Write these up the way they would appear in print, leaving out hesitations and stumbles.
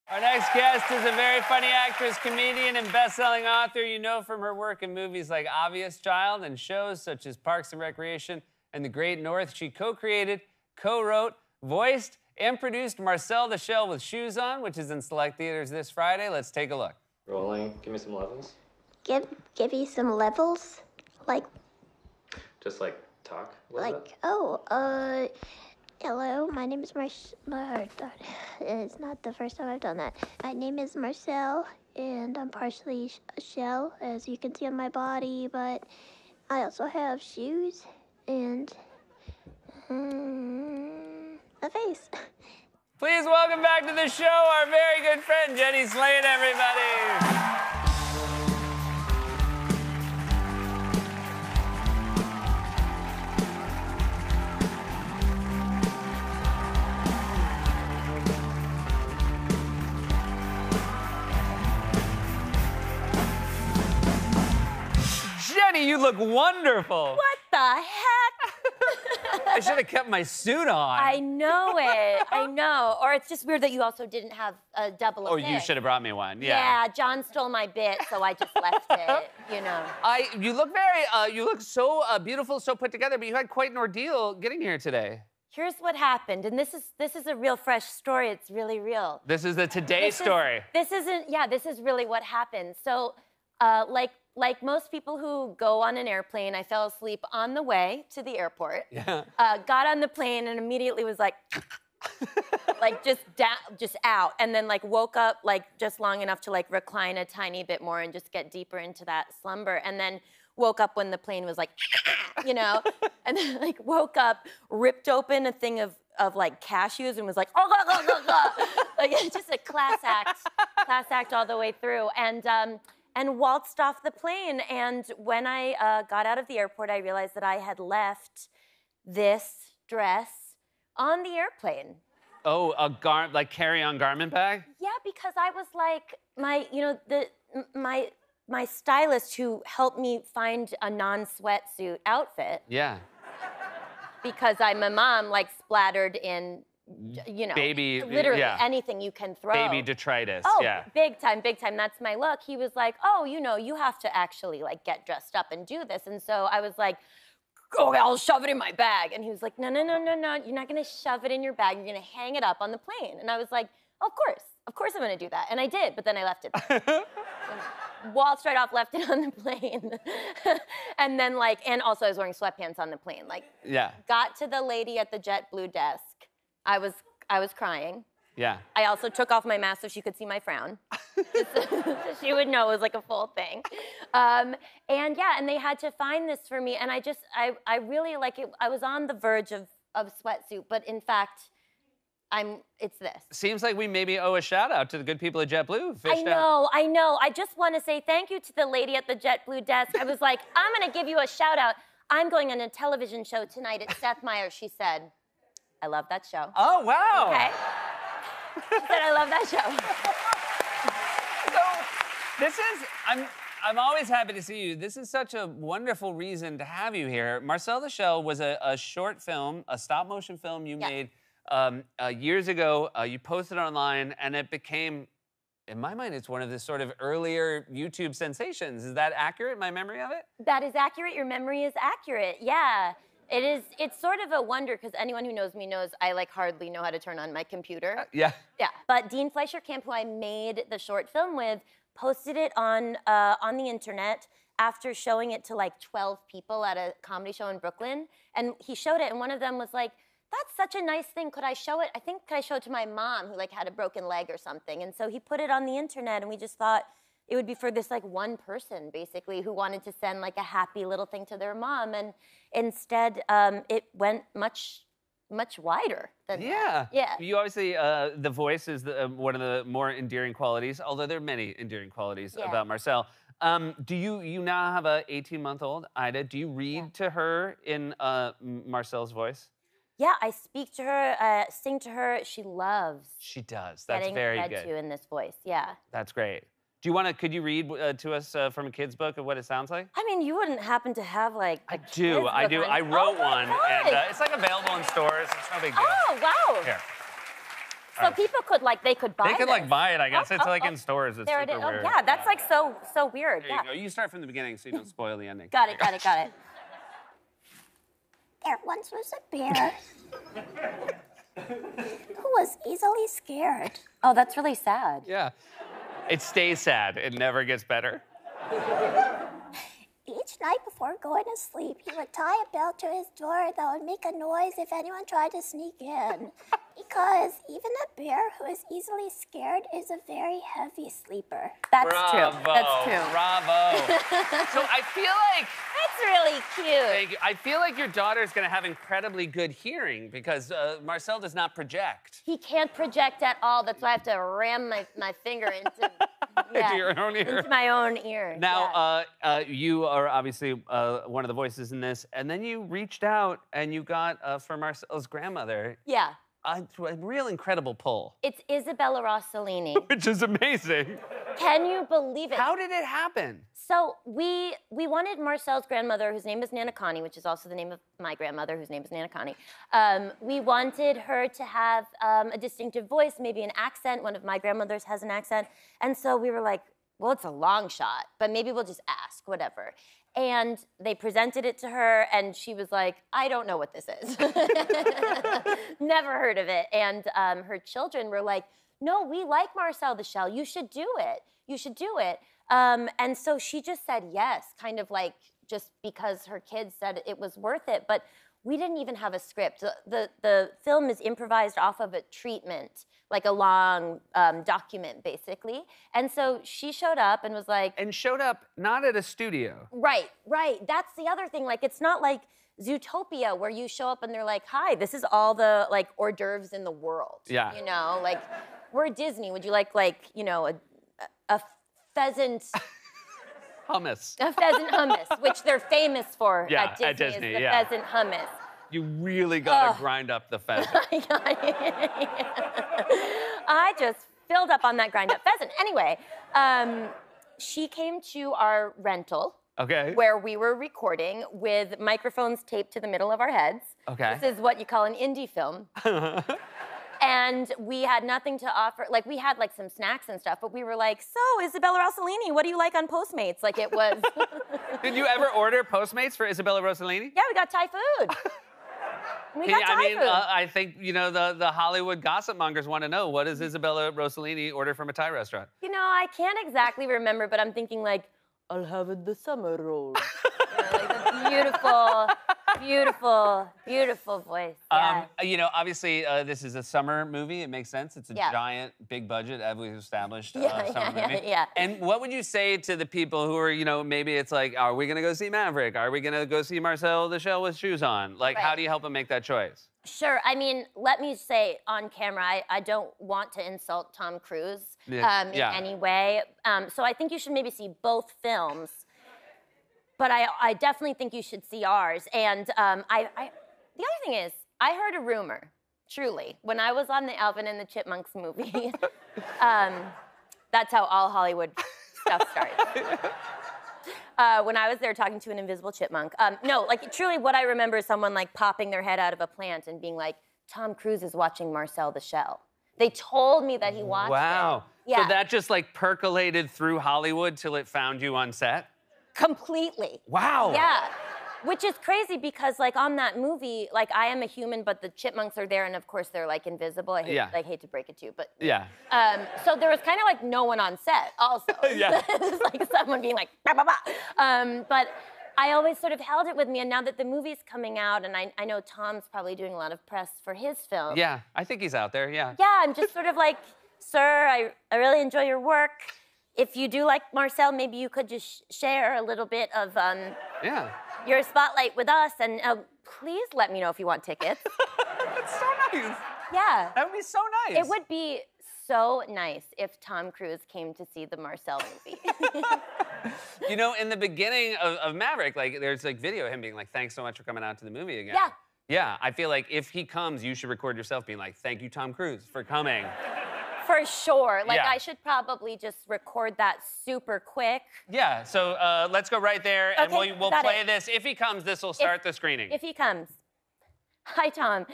Our next guest is a very funny actress, comedian, and best-selling author you know from her work in movies like Obvious Child and shows such as Parks and Recreation and The Great North. She co-created, co-wrote, voiced, and produced Marcel the Shell with Shoes On, which is in select theaters this Friday. Let's take a look. Rolling. Give me some levels. Give you some levels? Like, Talk a little bit. Hello, my name is it's not the first time I've done that. My name is Marcel, and I'm partially a shell, as you can see on my body, but I also have shoes and a face. Please welcome back to the show our very good friend, Jenny Slate, everybody. Jenny, you look wonderful. What the heck? I should have kept my suit on. I know it. I know. Or it's just weird that you also didn't have a double Oh, fit. you should have brought me one. Yeah. Yeah, John stole my bit, so I just left it, you know. You look you look so beautiful, so put together, but you had quite an ordeal getting here today. Here's what happened, and this is a real fresh story. It's really real. This is the Today story. This is really what happened. So, like most people who go on an airplane, I fell asleep on the way to the airport. Yeah. Got on the plane and immediately was like, just out, and then like woke up like just long enough to like recline a tiny bit more and just get deeper into that slumber, and then woke up when the plane was like, you know, and then like woke up, ripped open a thing of like cashews and was like, like just a class act all the way through, and waltzed off the plane. And when I got out of the airport, I realized that I had left this dress on the airplane. Oh, like carry-on garment bag? Yeah, because I was like, my stylist who helped me find a non-sweatsuit outfit. Yeah. Because I'm a mom, like splattered in, you know, baby, literally yeah. anything you can throw. Baby detritus, oh, yeah. Big time, big time. That's my look. He was like, oh, you know, you have to actually like get dressed up and do this. And so I was like, okay, I'll shove it in my bag. And he was like, no, you're not gonna shove it in your bag. You're gonna hang it up on the plane. And I was like, of course I'm gonna do that. And I did, but then I left it. Waltzed right off, left it on the plane. And then and also I was wearing sweatpants on the plane. Yeah. Got to the lady at the JetBlue desk. I was crying. Yeah. I also took off my mask so she could see my frown. So she would know it was like a full thing. And they had to find this for me. And I really like it. I was on the verge of sweatsuit, but in fact, it's this. Seems like we maybe owe a shout out to the good people at JetBlue. I know. I just want to say thank you to the lady at the JetBlue desk. I was like, I'm going to give you a shout out. I'm going on a television show tonight at Seth Meyers. She said, I love that show. Oh, wow. Okay. She said, I love that show. So, I'm always happy to see you. This is such a wonderful reason to have you here. Marcel the Shell was a short film, a stop-motion film you made years ago. You posted it online, and it became, in my mind, it's one of the sort of earlier YouTube sensations. Is that accurate, my memory of it? That is accurate. Your memory is accurate, yeah. It is. It's sort of a wonder, because anyone who knows me knows I hardly know how to turn on my computer. Yeah. Yeah. But Dean Fleischer-Camp, who I made the short film with, posted it on the internet after showing it to 12 people at a comedy show in Brooklyn. And he showed it, and one of them was like, that's such a nice thing. Could I show it? Could I show it to my mom, who had a broken leg or something? And so he put it on the internet, and we just thought it would be for this one person, basically, who wanted to send a happy little thing to their mom. And instead, it went much wider than that. Yeah. You obviously, the voice is one of the more endearing qualities, although there are many endearing qualities about Marcel. Do you now have a 18-month-old, Ida? Do you read to her in Marcel's voice? Yeah, I speak to her, sing to her. She loves. She does. That's very good. Getting read to in this voice. Yeah. That's great. Could you read to us from a kid's book of what it sounds like? I mean, you wouldn't happen to have I do. I wrote one, and it's available in stores. It's no big deal. Oh, wow. Here. So people could they could buy They could this. buy it, I guess. It's like in stores. It's There it super is. Oh, weird. yeah, that's like so weird. There you go. You start from the beginning so you don't spoil the ending. Got it. There once was a bear who was easily scared. Oh, that's really sad. Yeah. It stays sad. It never gets better. Each night before going to sleep, he would tie a bell to his door that would make a noise if anyone tried to sneak in. Because even a bear who is easily scared is a very heavy sleeper. That's Bravo. true. That's true. Bravo. So I feel like That's really cute. Thank you. I feel like your daughter's gonna have incredibly good hearing because Marcel does not project. He can't project at all. That's why I have to ram my finger into Into your own ear. Into my own ear. Now, you are obviously one of the voices in this, and then you reached out and you got for Marcel's grandmother Yeah. a real incredible pull, It's Isabella Rossellini. which is amazing. Can you believe it? How did it happen? So we wanted Marcel's grandmother, whose name is Nana Connie, which is also the name of my grandmother, whose name is Nana Connie. We wanted her to have a distinctive voice, maybe an accent. One of my grandmothers has an accent. And so we were like, well, it's a long shot, but maybe we'll just ask, whatever. And they presented it to her, and she was like, I don't know what this is. Never heard of it. And her children were like, no, we like Marcel the Shell. You should do it. You should do it. And so she just said yes, kind of like just because her kids said it was worth it. But we didn't even have a script. The film is improvised off of a treatment, like a long document, basically. And so she showed up and was like... And showed up not at a studio. Right. That's the other thing. Like, it's not like Zootopia where you show up and they're like, hi, this is all the, like, hors d'oeuvres in the world. Yeah. You know, like, we're Disney. Would you like you know, a pheasant... Hummus. A pheasant hummus, which they're famous for Yeah, at Disney, is the pheasant hummus. You really gotta grind up the pheasant. I just filled up on that grind up pheasant. Anyway, she came to our rental. Okay. Where we were recording with microphones taped to the middle of our heads. Okay. This is what you call an indie film. And we had nothing to offer. Like, we had, like, some snacks and stuff, but we were like, so, Isabella Rossellini, what do you like on Postmates? Like, it was... Did you ever order Postmates for Isabella Rossellini? Yeah, we got Thai food. We got Thai food. I think, you know, the Hollywood gossip mongers want to know, what does Isabella Rossellini order from a Thai restaurant? You know, I can't exactly remember, but I'm thinking, like, I'll have it the summer roll. You know, like, the beautiful voice. Yeah. You know, obviously, this is a summer movie. It makes sense. It's a Yeah. giant, big budget, as we've established, Yeah, summer yeah, movie. yeah. And what would you say to the people who are, you know, maybe it's like, are we going to go see Maverick? Are we going to go see Marcel the Shell with shoes on? Like, how Right. do you help them make that choice? Sure. I mean, let me say on camera, I don't want to insult Tom Cruise Yeah. in any way. So I think you should maybe see both films. But I definitely think you should see ours. And the other thing is, I heard a rumor, truly, when I was on the Alvin and the Chipmunks movie. That's how all Hollywood stuff starts. When I was there talking to an invisible chipmunk. No, like, truly what I remember is someone, like, popping their head out of a plant and being like, Tom Cruise is watching Marcel the Shell. They told me that he watched Wow. it. Yeah. So that just, like, percolated through Hollywood till it found you on set? Completely. Wow. Yeah. Which is crazy because, like, on that movie, like, I am a human, but the chipmunks are there, and of course they're, like, invisible. I hate to break it to you, but Yeah. so there was kind of like no one on set. Also, Yeah. It's like someone being like, bah, bah, bah. But I always sort of held it with me, and now that the movie's coming out, and I know Tom's probably doing a lot of press for his film. Yeah, I think he's out there, yeah. Yeah, I'm just sort of like, sir, I really enjoy your work. If you do like Marcel, maybe you could just share a little bit of Yeah. your spotlight with us, and please let me know if you want tickets. That's so nice. Yeah. That would be so nice. It would be so nice if Tom Cruise came to see the Marcel movie. You know, in the beginning of Maverick, like, there's, like, video of him being like, thanks so much for coming out to the movie again. Yeah. Yeah, I feel like if he comes, you should record yourself being like, thank you, Tom Cruise, for coming. For sure. Like, Yeah. I should probably just record that super quick. Yeah, so let's go right there, and Okay, we'll got play it. this. If he comes, this will start the screening. If he comes. Hi, Tom.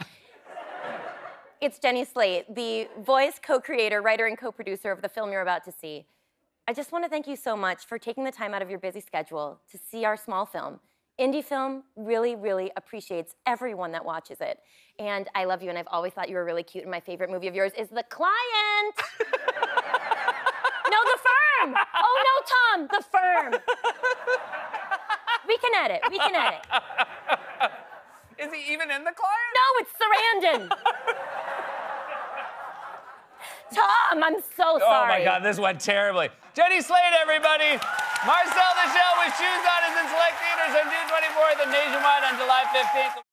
it's Jenny Slate, the voice, co-creator, writer, and co-producer of the film you're about to see. I just want to thank you so much for taking the time out of your busy schedule to see our small film. Indie Film really, really appreciates everyone that watches it. And I love you, and I've always thought you were really cute, and my favorite movie of yours is The Client. No, The Firm. Oh, no, Tom, The Firm. We can edit. Is he even in The Client? No, it's Sarandon. Tom, I'm so sorry. Oh my God, this went terribly. Jenny Slate, everybody. Marcel the Shell with Shoes On is in select theaters on June 24th and nationwide on July 15th.